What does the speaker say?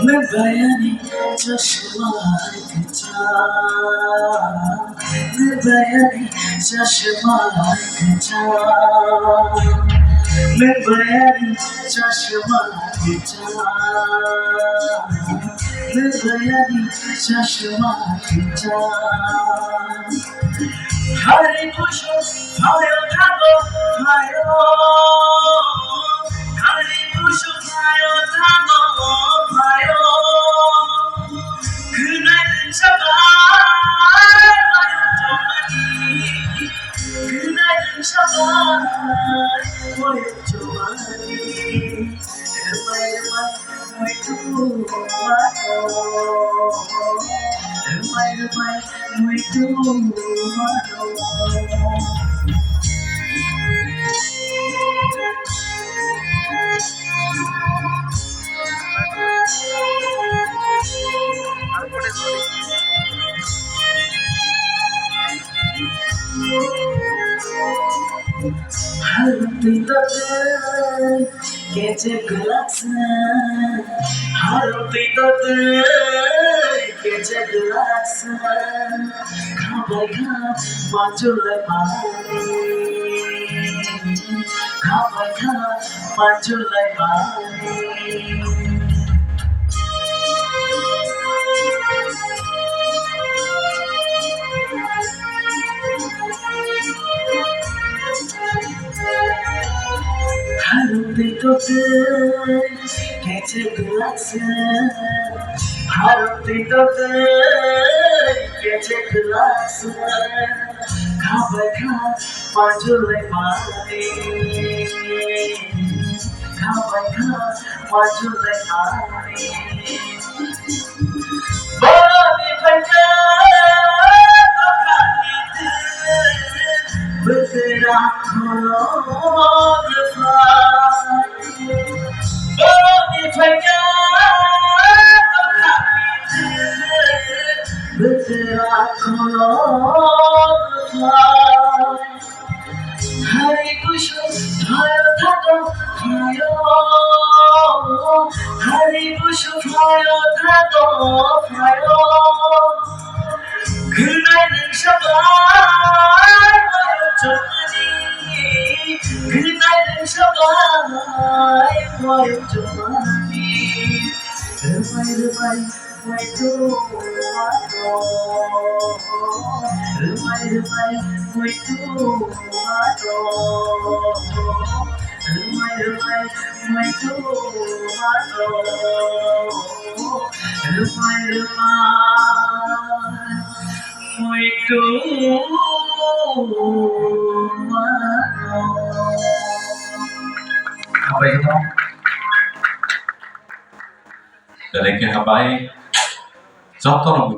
मैं बयानी चश्मा खचा मैं बयानी चश्मा खचा मैं बयानी चश्मा खचा मैं बयानी चश्मा खचा हरे खुशो भायो थाको भायो हरे खुशो भायो थाको भायो 그날 샤바이 그날 샤바이 모여줘마니 에마에마 하루빛도들 깨져글락스 하루빛도들 깨져글락스 가봐가 만줄래 마니 가봐가 만줄래 마니 하루빛도들 깨져글락스 하루빛도들 깨져글락스 가봐가 만줄래 마니 가봐가 만줄래 마니 머리 팔자 bergerak hariku syuhaya thako hayo hariku syuhaya thako hayo 그날은 샤바이 모여줘마니 그날은 샤바이 모여줘마니 르마이 모이토마토 르마이 모이토마토 르마이 모이토마토 르마이 muito Habay ito. Dalay ka habay. Sakto na